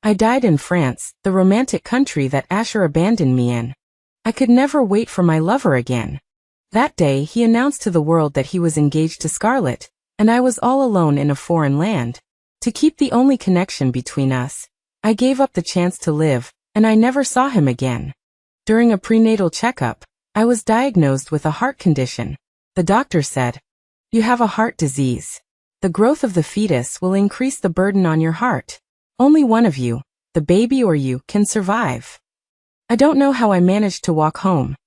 I died in France, the romantic country that Asher abandoned me in. I could never wait for my lover again. That day he announced to the world that he was engaged to Scarlett, and I was all alone in a foreign land. To keep the only connection between us, I gave up the chance to live, and I never saw him again. During a prenatal checkup, I was diagnosed with a heart condition. The doctor said, "You have a heart disease. The growth of the fetus will increase the burden on your heart. Only one of you, the baby or you, can survive." I don't know how I managed to walk home.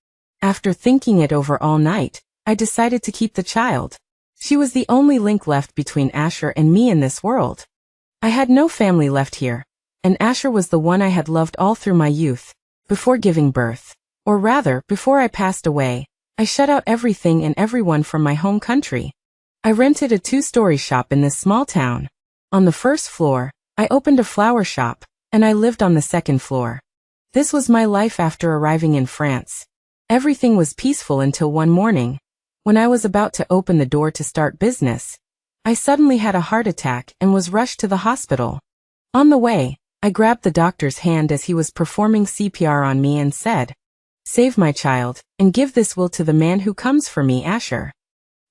After thinking it over all night, I decided to keep the child. She was the only link left between Asher and me in this world. I had no family left here, and Asher was the one I had loved all through my youth. Before giving birth, or rather, before I passed away, I shut out everything and everyone from my home country. I rented a 2-story shop in this small town. On the first floor, I opened a flower shop, and I lived on the second floor. This was my life after arriving in France. Everything was peaceful until one morning. When I was about to open the door to start business, I suddenly had a heart attack and was rushed to the hospital. On the way, I grabbed the doctor's hand as he was performing CPR on me and said, "Save my child, and give this will to the man who comes for me, Asher."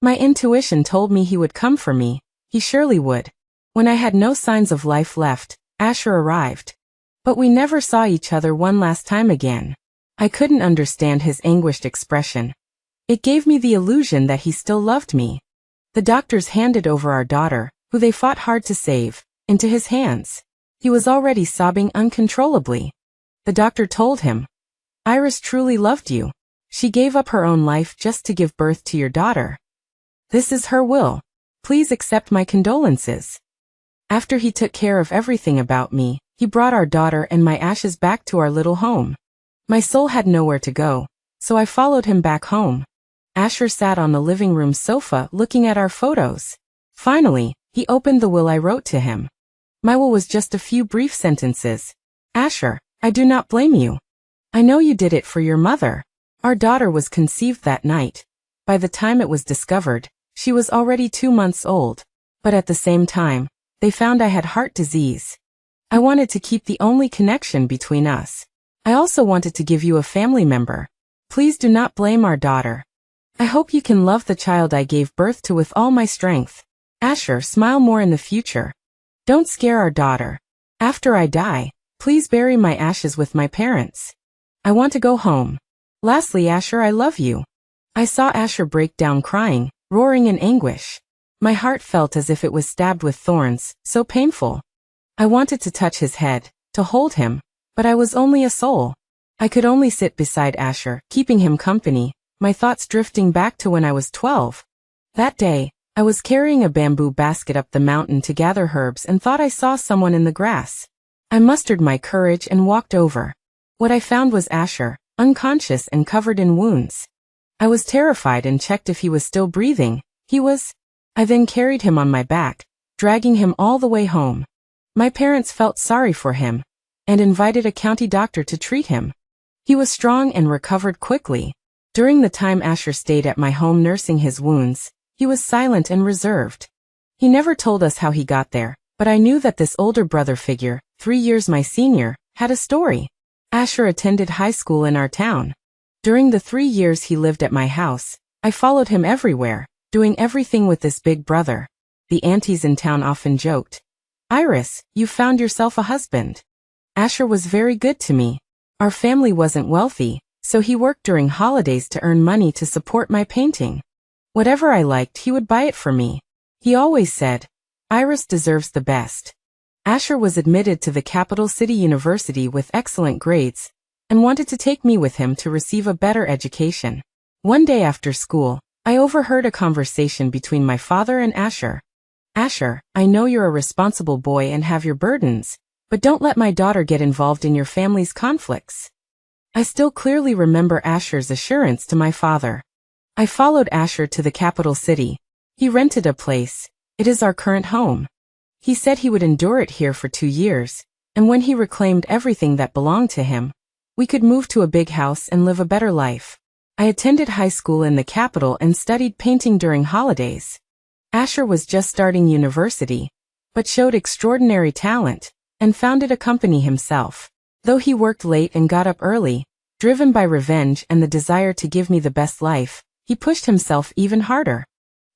My intuition told me he would come for me. He surely would. When I had no signs of life left, Asher arrived. But we never saw each other one last time again. I couldn't understand his anguished expression. It gave me the illusion that he still loved me. The doctors handed over our daughter, who they fought hard to save, into his hands. He was already sobbing uncontrollably. The doctor told him, "Iris truly loved you. She gave up her own life just to give birth to your daughter. This is her will. Please accept my condolences." After he took care of everything about me, he brought our daughter and my ashes back to our little home. My soul had nowhere to go, so I followed him back home. Asher sat on the living room sofa looking at our photos. Finally, he opened the will I wrote to him. My will was just a few brief sentences. "Asher, I do not blame you. I know you did it for your mother. Our daughter was conceived that night. By the time it was discovered, she was already 2 months old. But at the same time, they found I had heart disease. I wanted to keep the only connection between us. I also wanted to give you a family member. Please do not blame our daughter. I hope you can love the child I gave birth to with all my strength. Asher, smile more in the future. Don't scare our daughter. After I die, please bury my ashes with my parents. I want to go home. Lastly, Asher, I love you." I saw Asher break down crying, roaring in anguish. My heart felt as if it was stabbed with thorns, so painful. I wanted to touch his head, to hold him, but I was only a soul. I could only sit beside Asher, keeping him company, my thoughts drifting back to when I was 12. That day, I was carrying a bamboo basket up the mountain to gather herbs and thought I saw someone in the grass. I mustered my courage and walked over. What I found was Asher, unconscious and covered in wounds. I was terrified and checked if he was still breathing. He was. I then carried him on my back, dragging him all the way home. My parents felt sorry for him and invited a county doctor to treat him. He was strong and recovered quickly. During the time Asher stayed at my home nursing his wounds, he was silent and reserved. He never told us how he got there, but I knew that this older brother figure, 3 years my senior, had a story. Asher attended high school in our town. During the 3 years he lived at my house, I followed him everywhere, doing everything with this big brother. The aunties in town often joked, "Iris, you found yourself a husband." Asher was very good to me. Our family wasn't wealthy, so he worked during holidays to earn money to support my painting. Whatever I liked, he would buy it for me. He always said, "Iris deserves the best." Asher was admitted to the capital city university with excellent grades and wanted to take me with him to receive a better education. One day after school, I overheard a conversation between my father and Asher. "Asher, I know you're a responsible boy and have your burdens, but don't let my daughter get involved in your family's conflicts." I still clearly remember Asher's assurance to my father. I followed Asher to the capital city. He rented a place. It is our current home. He said he would endure it here for 2 years, and when he reclaimed everything that belonged to him, we could move to a big house and live a better life. I attended high school in the capital and studied painting during holidays. Asher was just starting university, but showed extraordinary talent, and founded a company himself. Though he worked late and got up early, driven by revenge and the desire to give me the best life, he pushed himself even harder.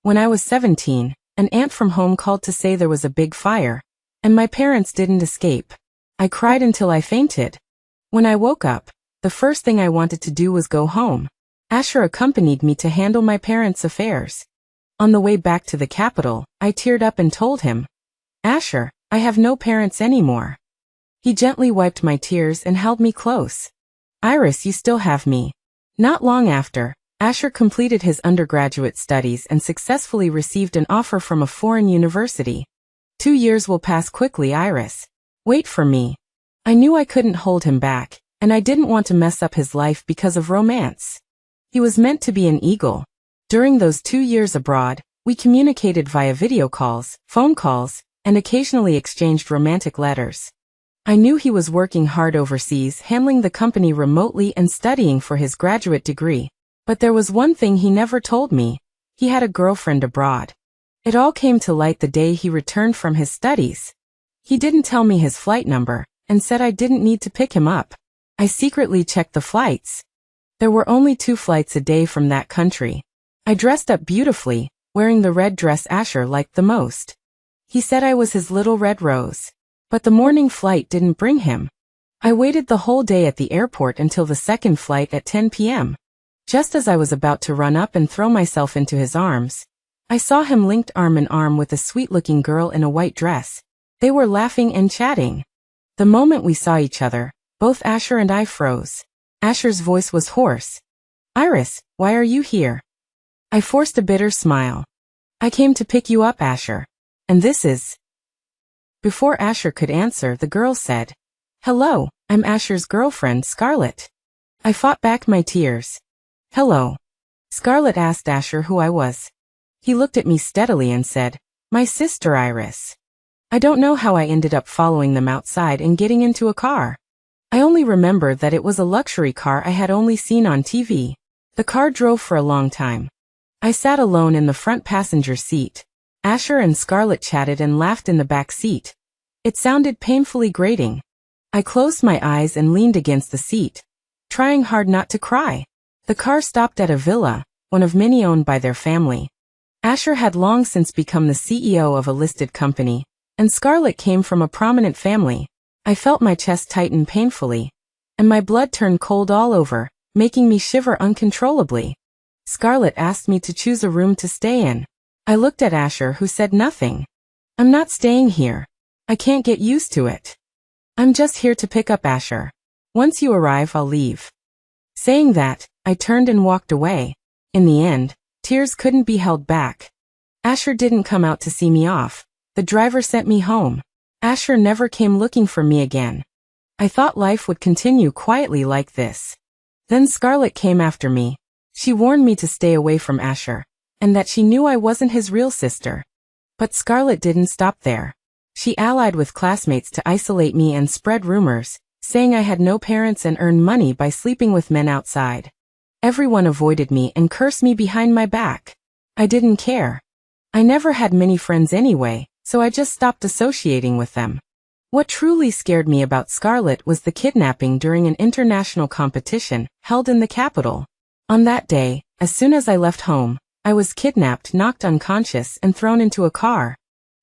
When I was 17, an aunt from home called to say there was a big fire, and my parents didn't escape. I cried until I fainted. When I woke up, the first thing I wanted to do was go home. Asher accompanied me to handle my parents' affairs. On the way back to the capital, I teared up and told him, "Asher, I have no parents anymore." He gently wiped my tears and held me close. "Iris, you still have me." Not long after, Asher completed his undergraduate studies and successfully received an offer from a foreign university. 2 years will pass quickly, Iris. Wait for me. I knew I couldn't hold him back, and I didn't want to mess up his life because of romance. He was meant to be an eagle. During those 2 years abroad, we communicated via video calls, phone calls, and occasionally exchanged romantic letters. I knew he was working hard overseas, handling the company remotely and studying for his graduate degree. But there was one thing he never told me. He had a girlfriend abroad. It all came to light the day he returned from his studies. He didn't tell me his flight number, and said I didn't need to pick him up. I secretly checked the flights. There were only 2 flights a day from that country. I dressed up beautifully, wearing the red dress Asher liked the most. He said I was his little red rose. But the morning flight didn't bring him. I waited the whole day at the airport until the second flight at 10 p.m. Just as I was about to run up and throw myself into his arms, I saw him linked arm in arm with a sweet-looking girl in a white dress. They were laughing and chatting. The moment we saw each other, both Asher and I froze. Asher's voice was hoarse. "Iris, why are you here?" I forced a bitter smile. "I came to pick you up, Asher. And this is..." Before Asher could answer, the girl said, "Hello, I'm Asher's girlfriend, Scarlett." I fought back my tears. "Hello." Scarlett asked Asher who I was. He looked at me steadily and said, "My sister Iris." I don't know how I ended up following them outside and getting into a car. I only remember that it was a luxury car I had only seen on TV. The car drove for a long time. I sat alone in the front passenger seat. Asher and Scarlett chatted and laughed in the back seat. It sounded painfully grating. I closed my eyes and leaned against the seat, trying hard not to cry. The car stopped at a villa, one of many owned by their family. Asher had long since become the CEO of a listed company, and Scarlett came from a prominent family. I felt my chest tighten painfully, and my blood turned cold all over, making me shiver uncontrollably. Scarlett asked me to choose a room to stay in. I looked at Asher, who said nothing. "I'm not staying here. I can't get used to it. I'm just here to pick up Asher. Once you arrive, I'll leave." Saying that, I turned and walked away. In the end, tears couldn't be held back. Asher didn't come out to see me off. The driver sent me home. Asher never came looking for me again. I thought life would continue quietly like this. Then Scarlett came after me. She warned me to stay away from Asher, and that she knew I wasn't his real sister. But Scarlett didn't stop there. She allied with classmates to isolate me and spread rumors, saying I had no parents and earned money by sleeping with men outside. Everyone avoided me and cursed me behind my back. I didn't care. I never had many friends anyway, so I just stopped associating with them. What truly scared me about Scarlett was the kidnapping during an international competition held in the capital. On that day, as soon as I left home, I was kidnapped, knocked unconscious, and thrown into a car.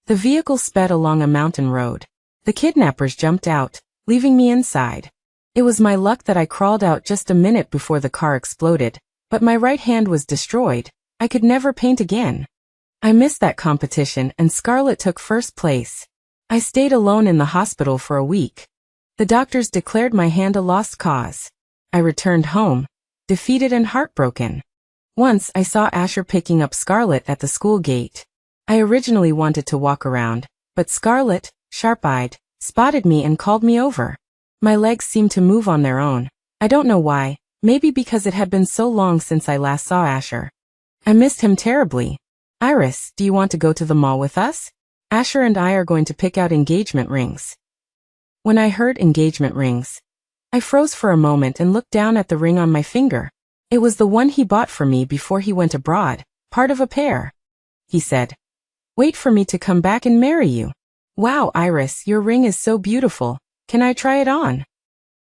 The vehicle sped along a mountain road. The kidnappers jumped out, leaving me inside. It was my luck that I crawled out just a minute before the car exploded, but my right hand was destroyed. I could never paint again. I missed that competition, and Scarlett took first place. I stayed alone in the hospital for a week. The doctors declared my hand a lost cause. I returned home, defeated and heartbroken. Once I saw Asher picking up Scarlett at the school gate. I originally wanted to walk around, but Scarlett, sharp-eyed, spotted me and called me over. My legs seemed to move on their own. I don't know why, maybe because it had been so long since I last saw Asher. I missed him terribly. "Iris, do you want to go to the mall with us? Asher and I are going to pick out engagement rings." When I heard engagement rings, I froze for a moment and looked down at the ring on my finger. It was the one he bought for me before he went abroad, part of a pair. He said, "Wait for me to come back and marry you." Wow, Iris, your ring is so beautiful. Can I try it on?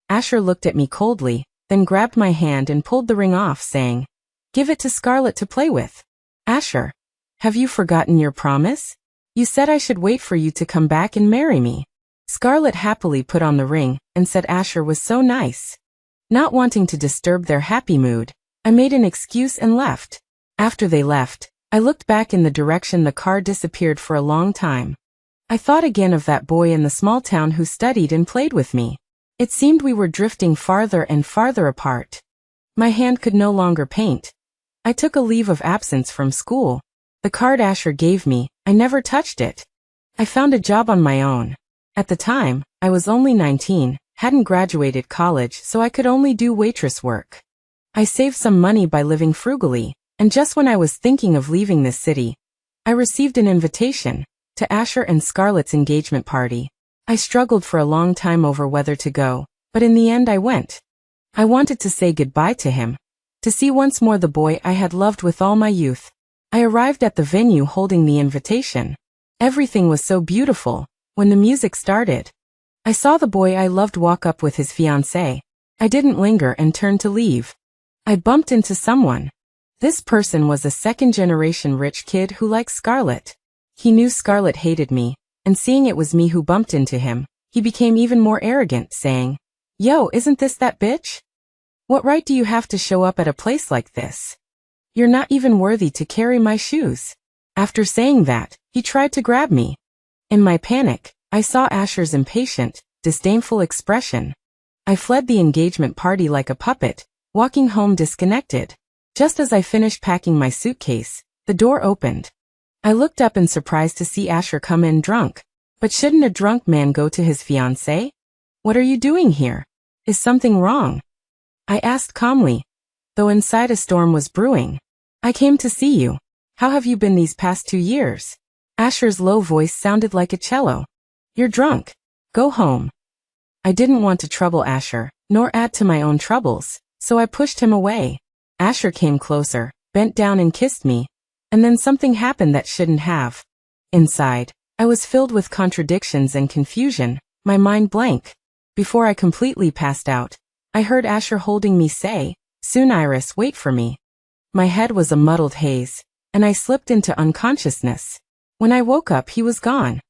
Asher looked at me coldly, then grabbed my hand and pulled the ring off, saying, Give it to Scarlett to play with. Asher, have you forgotten your promise? You said I should wait for you to come back and marry me. Scarlett happily put on the ring and said Asher was so nice. Not wanting to disturb their happy mood, I made an excuse and left. After they left, I looked back in the direction the car disappeared for a long time. I thought again of that boy in the small town who studied and played with me. It seemed we were drifting farther and farther apart. My hand could no longer paint. I took a leave of absence from school. The card Asher gave me, I never touched it. I found a job on my own. At the time, I was only 19, hadn't graduated college, so I could only do waitress work. I saved some money by living frugally, and just when I was thinking of leaving this city, I received an invitation to Asher and Scarlett's engagement party. I struggled for a long time over whether to go, but in the end I went. I wanted to say goodbye to him, to see once more the boy I had loved with all my youth. I arrived at the venue holding the invitation. Everything was so beautiful. When the music started, I saw the boy I loved walk up with his fiancée. I didn't linger and turned to leave. I bumped into someone. This person was a second-generation rich kid who liked Scarlett. He knew Scarlett hated me, and seeing it was me who bumped into him, he became even more arrogant, saying, Yo, isn't this that bitch? What right do you have to show up at a place like this? You're not even worthy to carry my shoes. After saying that, he tried to grab me. In my panic, I saw Asher's impatient, disdainful expression. I fled the engagement party like a puppet, walking home disconnected. Just as I finished packing my suitcase, the door opened. I looked up in surprise to see Asher come in drunk. But shouldn't a drunk man go to his fiancée? What are you doing here? Is something wrong? I asked calmly, though inside a storm was brewing. I came to see you. How have you been these past 2 years? Asher's low voice sounded like a cello. You're drunk. Go home. I didn't want to trouble Asher, nor add to my own troubles, so I pushed him away. Asher came closer, bent down and kissed me, and then something happened that shouldn't have. Inside, I was filled with contradictions and confusion, my mind blank. Before I completely passed out, I heard Asher holding me say, Soon, Iris, wait for me. My head was a muddled haze, and I slipped into unconsciousness. When I woke up, he was gone.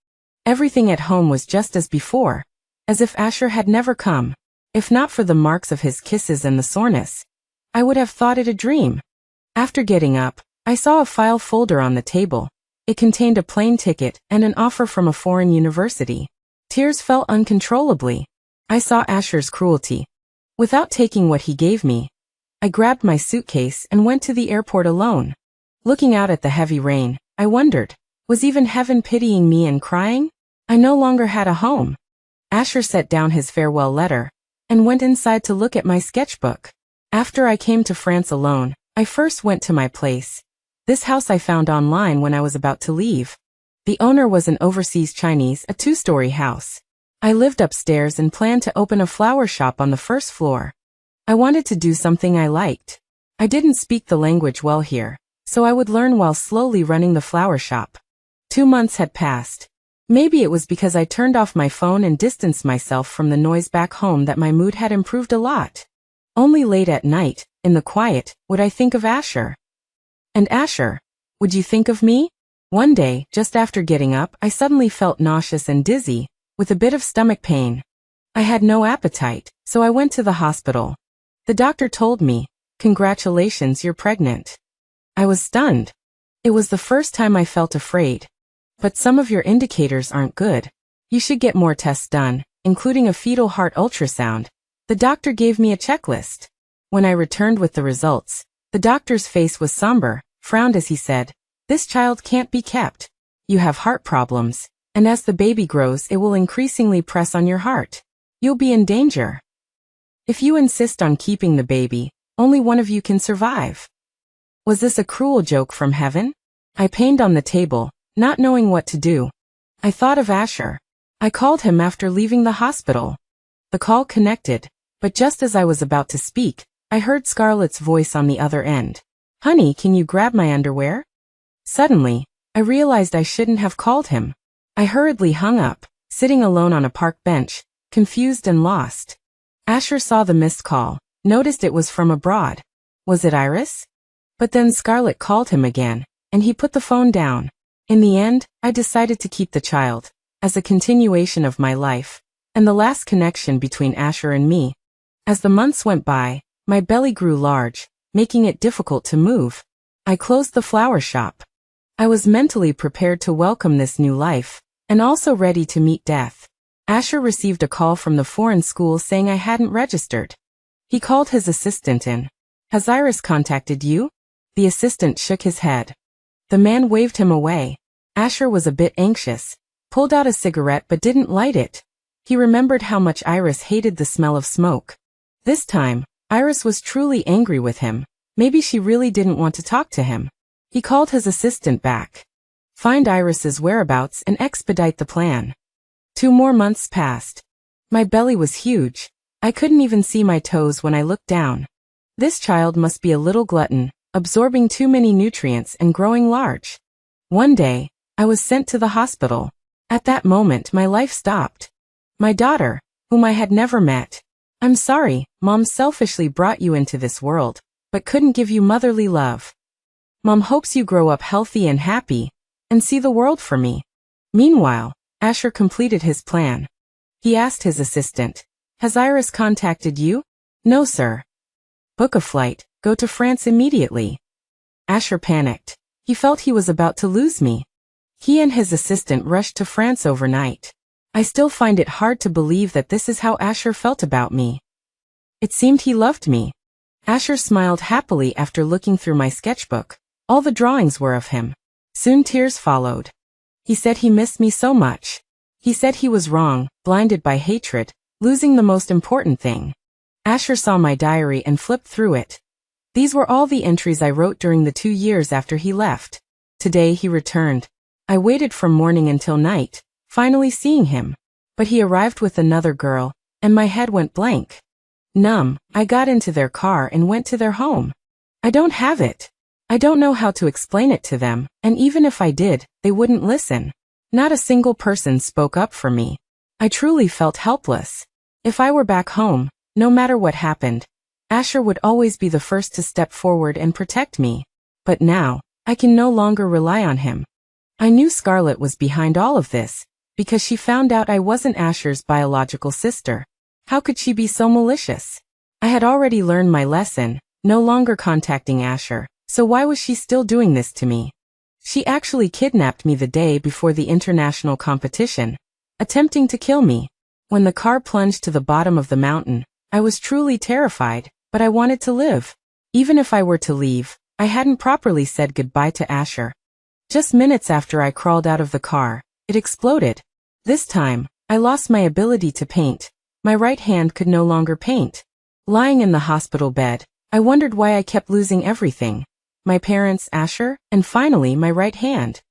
Everything at home was just as before, as if Asher had never come. If not for the marks of his kisses and the soreness, I would have thought it a dream. After getting up, I saw a file folder on the table. It contained a plane ticket and an offer from a foreign university. Tears fell uncontrollably. I saw Asher's cruelty. Without taking what he gave me, I grabbed my suitcase and went to the airport alone. Looking out at the heavy rain, I wondered, was even heaven pitying me and crying? I no longer had a home. Asher set down his farewell letter and went inside to look at my sketchbook. After I came to France alone, I first went to my place. This house I found online when I was about to leave. The owner was an overseas Chinese, a 2-story house. I lived upstairs and planned to open a flower shop on the first floor. I wanted to do something I liked. I didn't speak the language well here, so I would learn while slowly running the flower shop. 2 months had passed. Maybe it was because I turned off my phone and distanced myself from the noise back home that my mood had improved a lot. Only late at night, in the quiet, would I think of Asher. And Asher, would you think of me? One day, just after getting up, I suddenly felt nauseous and dizzy, with a bit of stomach pain. I had no appetite, so I went to the hospital. The doctor told me, Congratulations, you're pregnant. I was stunned. It was the first time I felt afraid. But some of your indicators aren't good. You should get more tests done, including a fetal heart ultrasound. The doctor gave me a checklist. When I returned with the results, the doctor's face was somber, frowned as he said, This child can't be kept. You have heart problems, and as the baby grows it will increasingly press on your heart. You'll be in danger. If you insist on keeping the baby, only one of you can survive. Was this a cruel joke from heaven? I pained on the table, not knowing what to do. I thought of Asher. I called him after leaving the hospital. The call connected, but just as I was about to speak, I heard Scarlett's voice on the other end. Honey, can you grab my underwear? Suddenly, I realized I shouldn't have called him. I hurriedly hung up, sitting alone on a park bench, confused and lost. Asher saw the missed call, noticed it was from abroad. Was it Iris? But then Scarlett called him again, and he put the phone down. In the end, I decided to keep the child, as a continuation of my life, and the last connection between Asher and me. As the months went by, my belly grew large, making it difficult to move. I closed the flower shop. I was mentally prepared to welcome this new life, and also ready to meet death. Asher received a call from the foreign school saying I hadn't registered. He called his assistant in. Has Iris contacted you? The assistant shook his head. The man waved him away. Asher was a bit anxious, pulled out a cigarette but didn't light it. He remembered how much Iris hated the smell of smoke. This time, Iris was truly angry with him. Maybe she really didn't want to talk to him. He called his assistant back. Find Iris's whereabouts and expedite the plan. 2 more months passed. My belly was huge. I couldn't even see my toes when I looked down. This child must be a little glutton, absorbing too many nutrients and growing large. One day, I was sent to the hospital. At that moment, my life stopped. My daughter, whom I had never met. I'm sorry, Mom selfishly brought you into this world, but couldn't give you motherly love. Mom hopes you grow up healthy and happy, and see the world for me. Meanwhile, Asher completed his plan. He asked his assistant, has Iris contacted you? No, sir. Book a flight, go to France immediately. Asher panicked. He felt he was about to lose me. He and his assistant rushed to France overnight. I still find it hard to believe that this is how Asher felt about me. It seemed he loved me. Asher smiled happily after looking through my sketchbook. All the drawings were of him. Soon tears followed. He said he missed me so much. He said he was wrong, blinded by hatred, losing the most important thing. Asher saw my diary and flipped through it. These were all the entries I wrote during the 2 years after he left. Today he returned. I waited from morning until night, finally seeing him. But he arrived with another girl, and my head went blank. Numb, I got into their car and went to their home. I don't have it. I don't know how to explain it to them, and even if I did, they wouldn't listen. Not a single person spoke up for me. I truly felt helpless. If I were back home, no matter what happened, Asher would always be the first to step forward and protect me. But now, I can no longer rely on him. I knew Scarlett was behind all of this, because she found out I wasn't Asher's biological sister. How could she be so malicious? I had already learned my lesson, no longer contacting Asher, so why was she still doing this to me? She actually kidnapped me the day before the international competition, attempting to kill me. When the car plunged to the bottom of the mountain, I was truly terrified, but I wanted to live. Even if I were to leave, I hadn't properly said goodbye to Asher. Just minutes after I crawled out of the car, it exploded. This time, I lost my ability to paint. My right hand could no longer paint. Lying in the hospital bed, I wondered why I kept losing everything. My parents, Asher, and finally my right hand.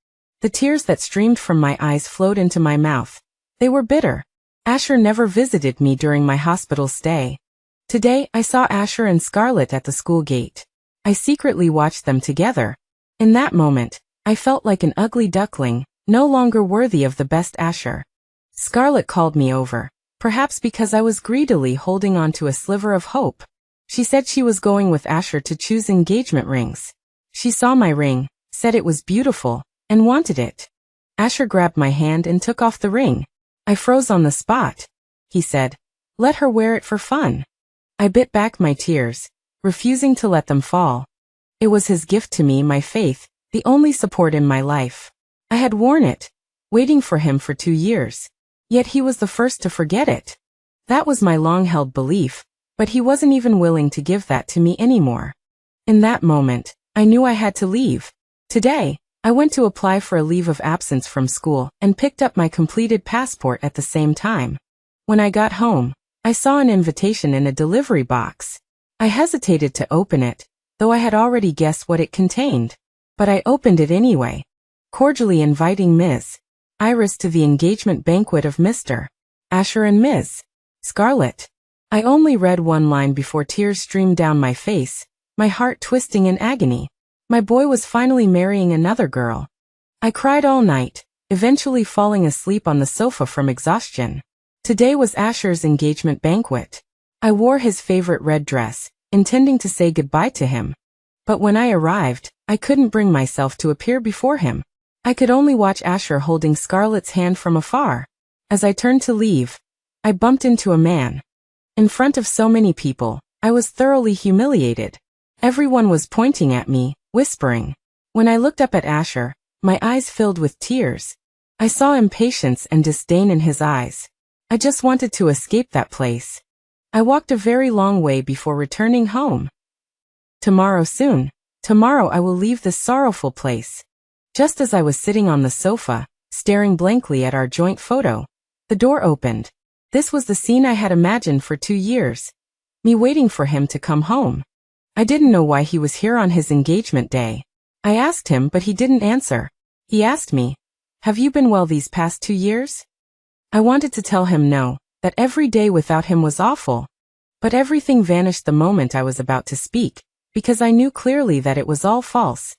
The tears that streamed from my eyes flowed into my mouth. They were bitter. Asher never visited me during my hospital stay. Today, I saw Asher and Scarlett at the school gate. I secretly watched them together. In that moment, I felt like an ugly duckling, no longer worthy of the best Asher. Scarlett called me over, perhaps because I was greedily holding on to a sliver of hope. She said she was going with Asher to choose engagement rings. She saw my ring, said it was beautiful, and wanted it. Asher grabbed my hand and took off the ring. I froze on the spot. He said, "Let her wear it for fun." I bit back my tears, refusing to let them fall. It was his gift to me, my faith, the only support in my life. I had worn it, waiting for him for 2 years. Yet he was the first to forget it. That was my long-held belief, but he wasn't even willing to give that to me anymore. In that moment, I knew I had to leave. Today, I went to apply for a leave of absence from school and picked up my completed passport at the same time. When I got home, I saw an invitation in a delivery box. I hesitated to open it, though I had already guessed what it contained. But I opened it anyway. Cordially inviting Ms. Iris to the engagement banquet of Mr. Asher and Ms. Scarlett. I only read one line before tears streamed down my face, my heart twisting in agony. My boy was finally marrying another girl. I cried all night, eventually falling asleep on the sofa from exhaustion. Today was Asher's engagement banquet. I wore his favorite red dress, intending to say goodbye to him. But when I arrived, I couldn't bring myself to appear before him. I could only watch Asher holding Scarlett's hand from afar. As I turned to leave, I bumped into a man. In front of so many people, I was thoroughly humiliated. Everyone was pointing at me, whispering. When I looked up at Asher, my eyes filled with tears. I saw impatience and disdain in his eyes. I just wanted to escape that place. I walked a very long way before returning home. Tomorrow soon. Tomorrow I will leave this sorrowful place. Just as I was sitting on the sofa, staring blankly at our joint photo, the door opened. This was the scene I had imagined for 2 years. Me waiting for him to come home. I didn't know why he was here on his engagement day. I asked him, but he didn't answer. He asked me, "Have you been well these past 2 years?" I wanted to tell him no, that every day without him was awful. But everything vanished the moment I was about to speak, because I knew clearly that it was all false.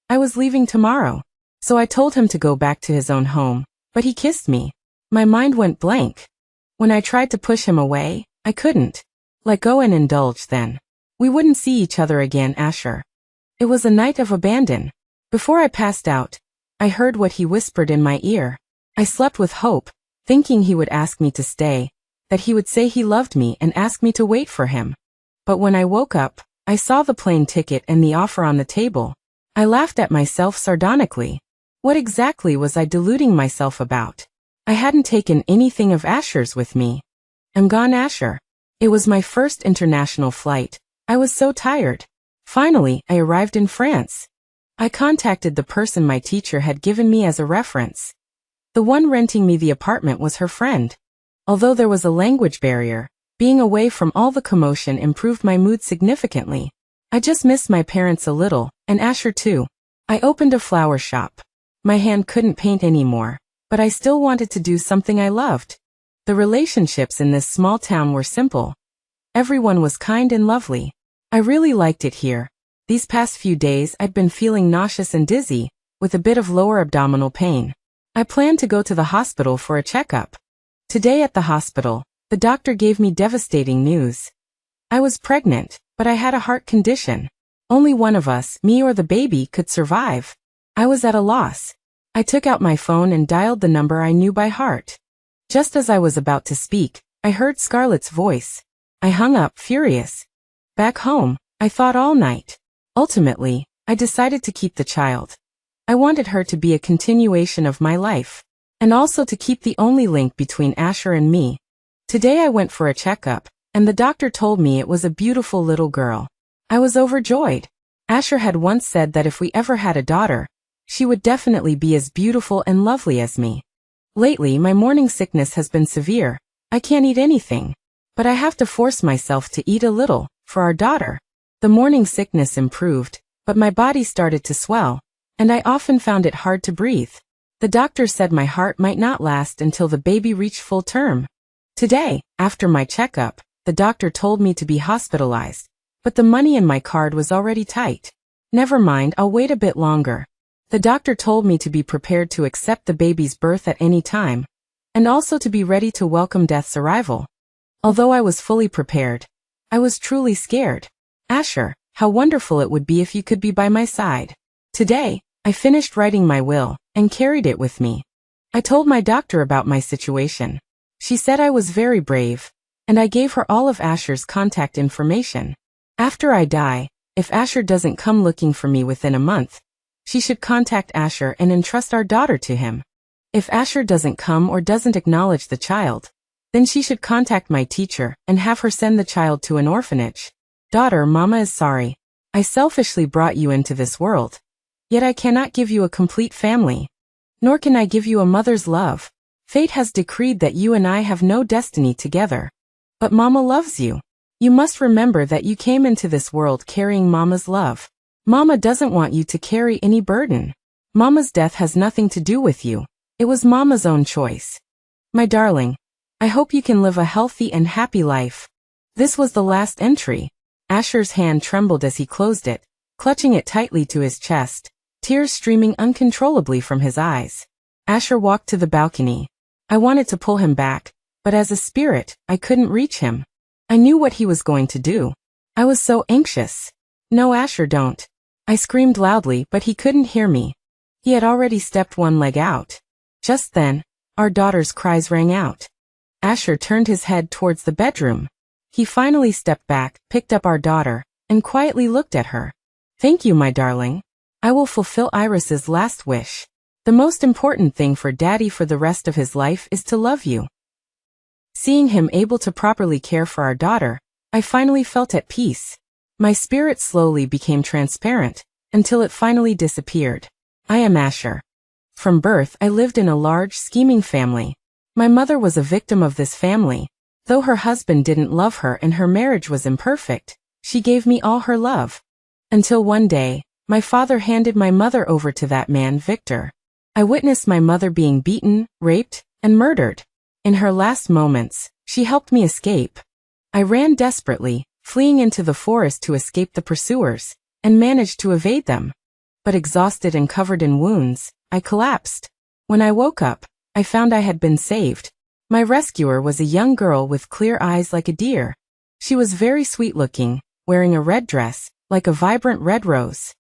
I was leaving tomorrow, so I told him to go back to his own home, but he kissed me. My mind went blank. When I tried to push him away, I couldn't. Let go and indulge then. We wouldn't see each other again, Asher. It was a night of abandon. Before I passed out, I heard what he whispered in my ear. I slept with hope, thinking he would ask me to stay, that he would say he loved me and ask me to wait for him. But when I woke up, I saw the plane ticket and the offer on the table. I laughed at myself sardonically. What exactly was I deluding myself about? I hadn't taken anything of Asher's with me. I'm gone, Asher. It was my first international flight. I was so tired. Finally, I arrived in France. I contacted the person my teacher had given me as a reference. The one renting me the apartment was her friend. Although there was a language barrier, being away from all the commotion improved my mood significantly. I just missed my parents a little, and Asher too. I opened a flower shop. My hand couldn't paint anymore, but I still wanted to do something I loved. The relationships in this small town were simple. Everyone was kind and lovely. I really liked it here. These past few days I'd been feeling nauseous and dizzy, with a bit of lower abdominal pain. I planned to go to the hospital for a checkup. Today at the hospital, the doctor gave me devastating news. I was pregnant, but I had a heart condition. Only one of us, me or the baby, could survive. I was at a loss. I took out my phone and dialed the number I knew by heart. Just as I was about to speak, I heard Scarlett's voice. I hung up, furious. Back home, I thought all night. Ultimately, I decided to keep the child. I wanted her to be a continuation of my life, and also to keep the only link between Asher and me. Today I went for a checkup, and the doctor told me it was a beautiful little girl. I was overjoyed. Asher had once said that if we ever had a daughter, she would definitely be as beautiful and lovely as me. Lately, my morning sickness has been severe. I can't eat anything, but I have to force myself to eat a little, for our daughter. The morning sickness improved, but my body started to swell, and I often found it hard to breathe. The doctor said my heart might not last until the baby reached full term. Today, after my checkup, the doctor told me to be hospitalized, but the money in my card was already tight. Never mind, I'll wait a bit longer. The doctor told me to be prepared to accept the baby's birth at any time, and also to be ready to welcome death's arrival. Although I was fully prepared, I was truly scared. Asher, how wonderful it would be if you could be by my side. Today, I finished writing my will, and carried it with me. I told my doctor about my situation. She said I was very brave, and I gave her all of Asher's contact information. After I die, if Asher doesn't come looking for me within a month, she should contact Asher and entrust our daughter to him. If Asher doesn't come or doesn't acknowledge the child, then she should contact my teacher and have her send the child to an orphanage. Daughter, Mama is sorry. I selfishly brought you into this world. Yet I cannot give you a complete family. Nor can I give you a mother's love. Fate has decreed that you and I have no destiny together. But Mama loves you. You must remember that you came into this world carrying Mama's love. Mama doesn't want you to carry any burden. Mama's death has nothing to do with you. It was Mama's own choice. My darling, I hope you can live a healthy and happy life. This was the last entry. Asher's hand trembled as he closed it, clutching it tightly to his chest, tears streaming uncontrollably from his eyes. Asher walked to the balcony. I wanted to pull him back, but as a spirit, I couldn't reach him. I knew what he was going to do. I was so anxious. No, Asher, don't. I screamed loudly, but he couldn't hear me. He had already stepped one leg out. Just then, our daughter's cries rang out. Asher turned his head towards the bedroom. He finally stepped back, picked up our daughter, and quietly looked at her. Thank you, my darling. I will fulfill Iris's last wish. The most important thing for Daddy for the rest of his life is to love you. Seeing him able to properly care for our daughter, I finally felt at peace. My spirit slowly became transparent, until it finally disappeared. I am Asher. From birth, I lived in a large, scheming family. My mother was a victim of this family. Though her husband didn't love her and her marriage was imperfect, she gave me all her love. Until one day, my father handed my mother over to that man, Victor. I witnessed my mother being beaten, raped, and murdered. In her last moments, she helped me escape. I ran desperately, fleeing into the forest to escape the pursuers, and managed to evade them. But exhausted and covered in wounds, I collapsed. When I woke up, I found I had been saved. My rescuer was a young girl with clear eyes like a deer. She was very sweet-looking, wearing a red dress, like a vibrant red rose.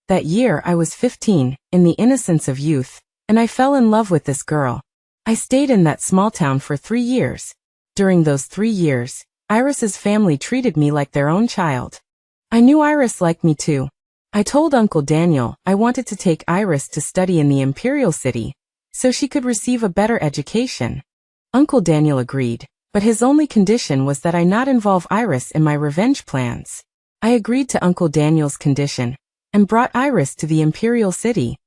That year I was 15, in the innocence of youth, and I fell in love with this girl. I stayed in that small town for 3 years. During those 3 years, Iris's family treated me like their own child. I knew Iris liked me too. I told Uncle Daniel I wanted to take Iris to study in the Imperial City, so she could receive a better education. Uncle Daniel agreed, but his only condition was that I not involve Iris in my revenge plans. I agreed to Uncle Daniel's condition, and brought Iris to the Imperial City.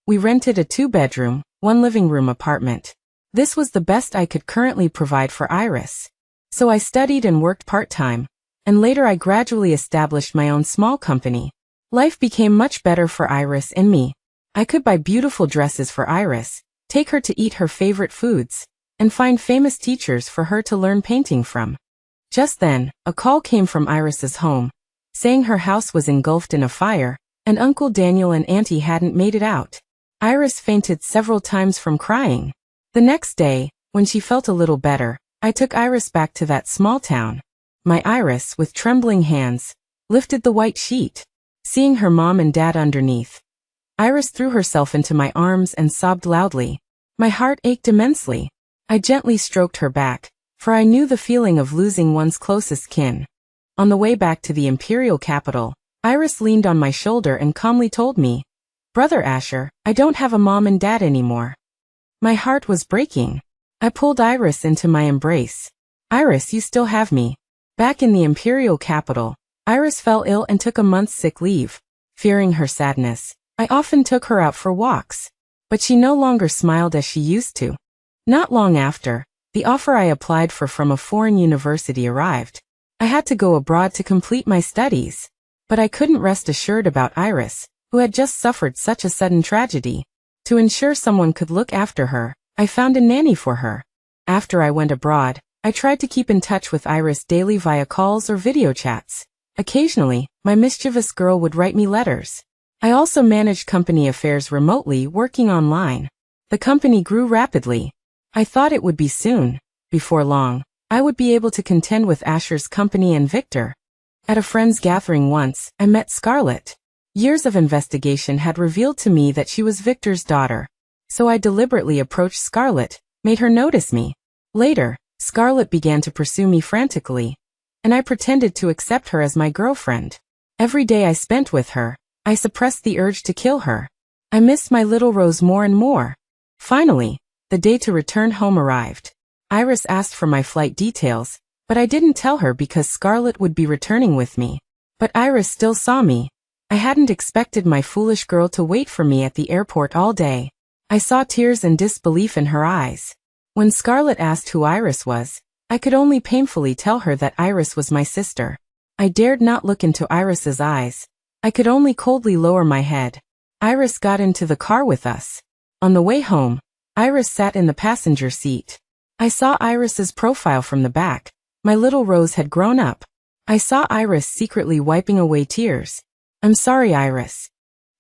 We rented a 2-bedroom, 1 living room apartment. This was the best I could currently provide for Iris. So I studied and worked part-time, and later I gradually established my own small company. Life became much better for Iris and me. I could buy beautiful dresses for Iris, take her to eat her favorite foods, and find famous teachers for her to learn painting from. Just then, a call came from Iris's home, saying her house was engulfed in a fire, and Uncle Daniel and Auntie hadn't made it out. Iris fainted several times from crying. The next day, when she felt a little better, I took Iris back to that small town. My Iris, with trembling hands, lifted the white sheet. Seeing her mom and dad underneath, Iris threw herself into my arms and sobbed loudly. My heart ached immensely. I gently stroked her back, for I knew the feeling of losing one's closest kin. On the way back to the imperial capital, Iris leaned on my shoulder and calmly told me, "Brother Asher, I don't have a mom and dad anymore." My heart was breaking. I pulled Iris into my embrace. "Iris, you still have me." Back in the imperial capital, Iris fell ill and took a month's sick leave. Fearing her sadness, I often took her out for walks. But she no longer smiled as she used to. Not long after, the offer I applied for from a foreign university arrived. I had to go abroad to complete my studies. But I couldn't rest assured about Iris, who had just suffered such a sudden tragedy. To ensure someone could look after her, I found a nanny for her. After I went abroad, I tried to keep in touch with Iris daily via calls or video chats. Occasionally, my mischievous girl would write me letters. I also managed company affairs remotely, working online. The company grew rapidly. I thought it would be soon. Before long, I would be able to contend with Asher's company and Victor. At a friend's gathering once, I met Scarlett. Years of investigation had revealed to me that she was Victor's daughter. So I deliberately approached Scarlett, made her notice me. Later, Scarlett began to pursue me frantically, and I pretended to accept her as my girlfriend. Every day I spent with her, I suppressed the urge to kill her. I missed my little Rose more and more. Finally, the day to return home arrived. Iris asked for my flight details, but I didn't tell her because Scarlett would be returning with me. But Iris still saw me. I hadn't expected my foolish girl to wait for me at the airport all day. I saw tears and disbelief in her eyes. When Scarlett asked who Iris was, I could only painfully tell her that Iris was my sister. I dared not look into Iris's eyes. I could only coldly lower my head. Iris got into the car with us. On the way home, Iris sat in the passenger seat. I saw Iris's profile from the back. My little Rose had grown up. I saw Iris secretly wiping away tears. "I'm sorry, Iris."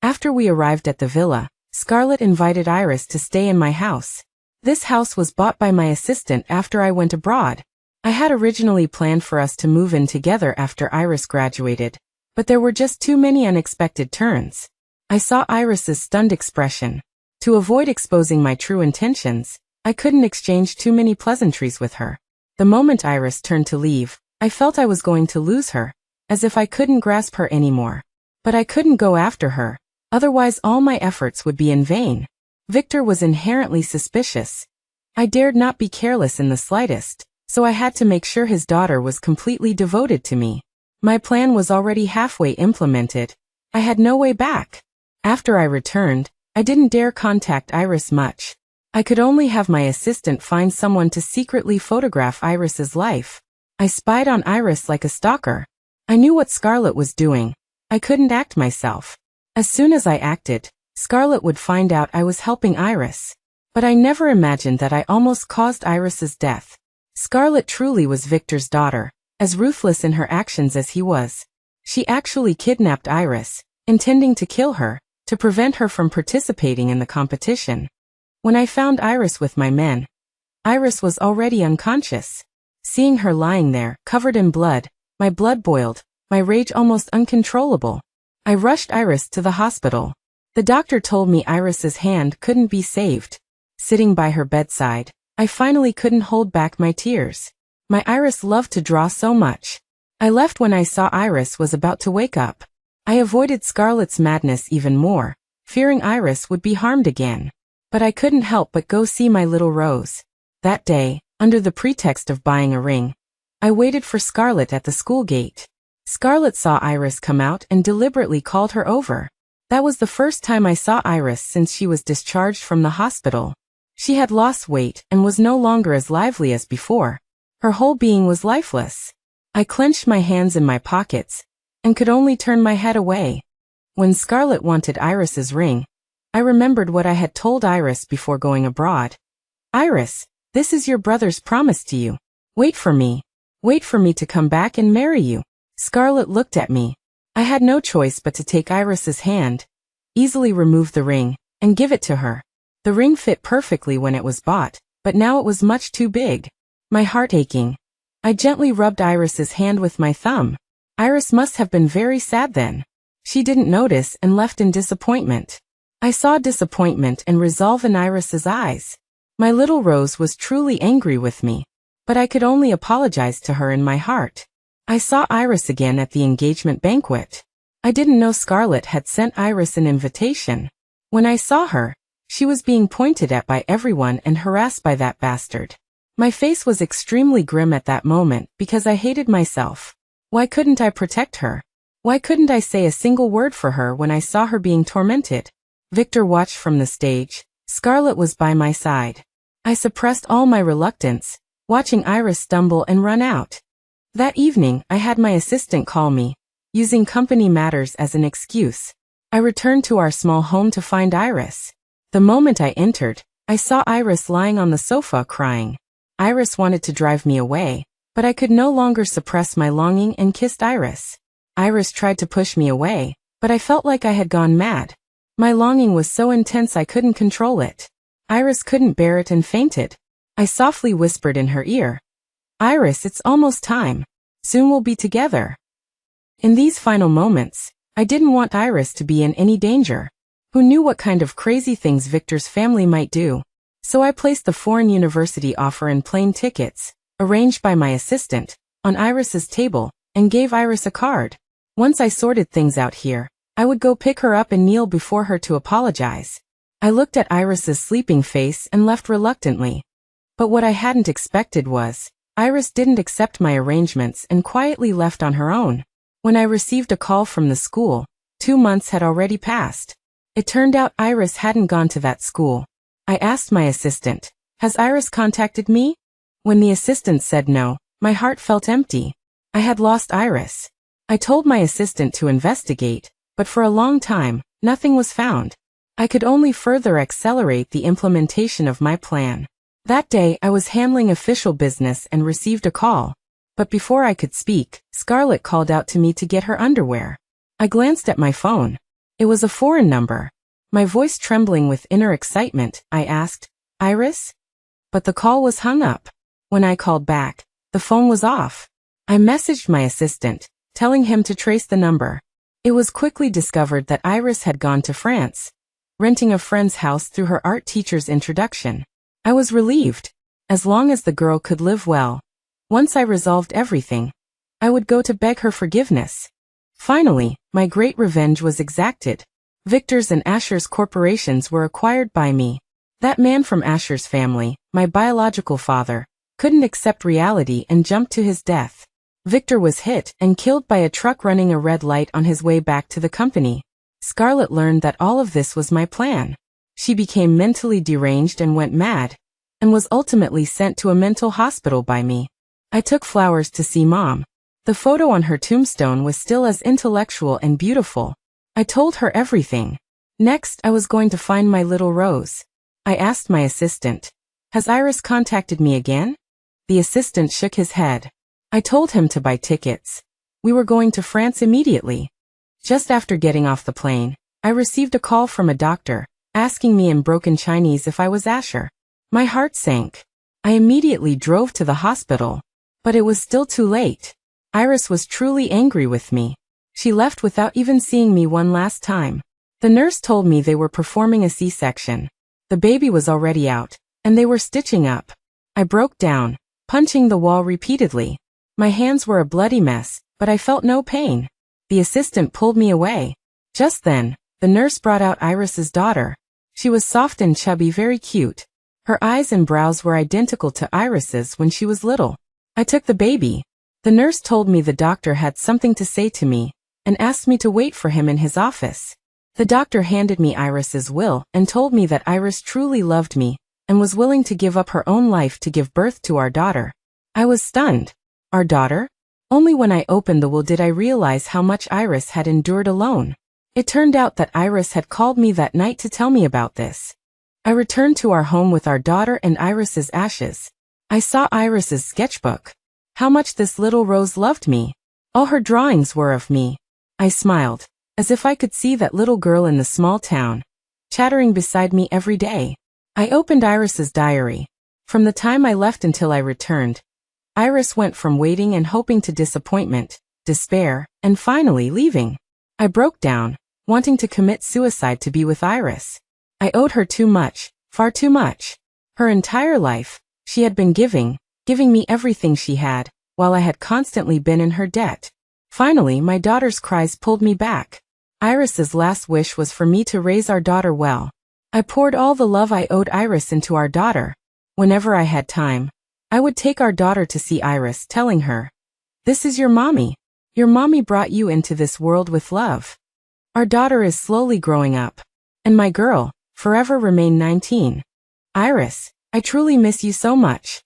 After we arrived at the villa, Scarlett invited Iris to stay in my house. This house was bought by my assistant after I went abroad. I had originally planned for us to move in together after Iris graduated, but there were just too many unexpected turns. I saw Iris's stunned expression. To avoid exposing my true intentions, I couldn't exchange too many pleasantries with her. The moment Iris turned to leave, I felt I was going to lose her, as if I couldn't grasp her anymore. But I couldn't go after her, otherwise all my efforts would be in vain. Victor was inherently suspicious. I dared not be careless in the slightest, so I had to make sure his daughter was completely devoted to me. My plan was already halfway implemented. I had no way back. After I returned, I didn't dare contact Iris much. I could only have my assistant find someone to secretly photograph Iris's life. I spied on Iris like a stalker. I knew what Scarlett was doing. I couldn't act myself. As soon as I acted, Scarlett would find out I was helping Iris. But I never imagined that I almost caused Iris's death. Scarlett truly was Victor's daughter, as ruthless in her actions as he was. She actually kidnapped Iris, intending to kill her, to prevent her from participating in the competition. When I found Iris with my men, Iris was already unconscious. Seeing her lying there, covered in blood, my blood boiled, my rage almost uncontrollable. I rushed Iris to the hospital. The doctor told me Iris's hand couldn't be saved. Sitting by her bedside, I finally couldn't hold back my tears. My Iris loved to draw so much. I left when I saw Iris was about to wake up. I avoided Scarlett's madness even more, fearing Iris would be harmed again. But I couldn't help but go see my little Rose. That day, under the pretext of buying a ring, I waited for Scarlett at the school gate. Scarlett saw Iris come out and deliberately called her over. That was the first time I saw Iris since she was discharged from the hospital. She had lost weight and was no longer as lively as before. Her whole being was lifeless. I clenched my hands in my pockets and could only turn my head away. When Scarlett wanted Iris's ring, I remembered what I had told Iris before going abroad. Iris, this is your brother's promise to you. Wait for me. Wait for me to come back and marry you. Scarlett looked at me. I had no choice but to take Iris's hand, easily remove the ring, and give it to her. The ring fit perfectly when it was bought, but now it was much too big. My heart aching, I gently rubbed Iris's hand with my thumb. Iris must have been very sad then. She didn't notice and left in disappointment. I saw disappointment and resolve in Iris's eyes. My little Rose was truly angry with me, but I could only apologize to her in my heart. I saw Iris again at the engagement banquet. I didn't know Scarlett had sent Iris an invitation. When I saw her, she was being pointed at by everyone and harassed by that bastard. My face was extremely grim at that moment because I hated myself. Why couldn't I protect her? Why couldn't I say a single word for her when I saw her being tormented? Victor watched from the stage. Scarlett was by my side. I suppressed all my reluctance, watching Iris stumble and run out. That evening, I had my assistant call me, using company matters as an excuse. I returned to our small home to find Iris. The moment I entered, I saw Iris lying on the sofa crying. Iris wanted to drive me away, but I could no longer suppress my longing and kissed Iris. Iris tried to push me away, but I felt like I had gone mad. My longing was so intense I couldn't control it. Iris couldn't bear it and fainted. I softly whispered in her ear, "Iris, it's almost time. Soon we'll be together." In these final moments, I didn't want Iris to be in any danger. Who knew what kind of crazy things Victor's family might do? So I placed the foreign university offer and plane tickets, arranged by my assistant, on Iris's table, and gave Iris a card. Once I sorted things out here, I would go pick her up and kneel before her to apologize. I looked at Iris's sleeping face and left reluctantly. But what I hadn't expected was, Iris didn't accept my arrangements and quietly left on her own. When I received a call from the school, 2 months had already passed. It turned out Iris hadn't gone to that school. I asked my assistant, "Has Iris contacted me?" When the assistant said no, my heart felt empty. I had lost Iris. I told my assistant to investigate, but for a long time, nothing was found. I could only further accelerate the implementation of my plan. That day I was handling official business and received a call. But before I could speak, Scarlett called out to me to get her underwear. I glanced at my phone. It was a foreign number. My voice trembling with inner excitement, I asked, "Iris?" But the call was hung up. When I called back, the phone was off. I messaged my assistant, telling him to trace the number. It was quickly discovered that Iris had gone to France, renting a friend's house through her art teacher's introduction. I was relieved. As long as the girl could live well. Once I resolved everything, I would go to beg her forgiveness. Finally, my great revenge was exacted. Victor's and Asher's corporations were acquired by me. That man from Asher's family, my biological father, couldn't accept reality and jumped to his death. Victor was hit and killed by a truck running a red light on his way back to the company. Scarlett learned that all of this was my plan. She became mentally deranged and went mad, and was ultimately sent to a mental hospital by me. I took flowers to see Mom. The photo on her tombstone was still as intellectual and beautiful. I told her everything. Next, I was going to find my little Rose. I asked my assistant, "Has Iris contacted me again?" The assistant shook his head. I told him to buy tickets. We were going to France immediately. Just after getting off the plane, I received a call from a doctor, asking me in broken Chinese if I was Asher. My heart sank. I immediately drove to the hospital. But it was still too late. Iris was truly angry with me. She left without even seeing me one last time. The nurse told me they were performing a C-section. The baby was already out, and they were stitching up. I broke down, punching the wall repeatedly. My hands were a bloody mess, but I felt no pain. The assistant pulled me away. Just then, the nurse brought out Iris's daughter. She was soft and chubby, very cute. Her eyes and brows were identical to Iris's when she was little. I took the baby. The nurse told me the doctor had something to say to me, and asked me to wait for him in his office. The doctor handed me Iris's will and told me that Iris truly loved me, and was willing to give up her own life to give birth to our daughter. I was stunned. Our daughter? Only when I opened the will did I realize how much Iris had endured alone. It turned out that Iris had called me that night to tell me about this. I returned to our home with our daughter and Iris's ashes. I saw Iris's sketchbook. How much this little Rose loved me. All her drawings were of me. I smiled, as if I could see that little girl in the small town, chattering beside me every day. I opened Iris's diary. From the time I left until I returned, Iris went from waiting and hoping to disappointment, despair, and finally leaving. I broke down, wanting to commit suicide to be with Iris. I owed her too much, far too much. Her entire life, she had been giving me everything she had, while I had constantly been in her debt. Finally, my daughter's cries pulled me back. Iris's last wish was for me to raise our daughter well. I poured all the love I owed Iris into our daughter. Whenever I had time, I would take our daughter to see Iris, telling her, "This is your mommy. Your mommy brought you into this world with love." Our daughter is slowly growing up. And my girl, forever remain 19. Iris, I truly miss you so much.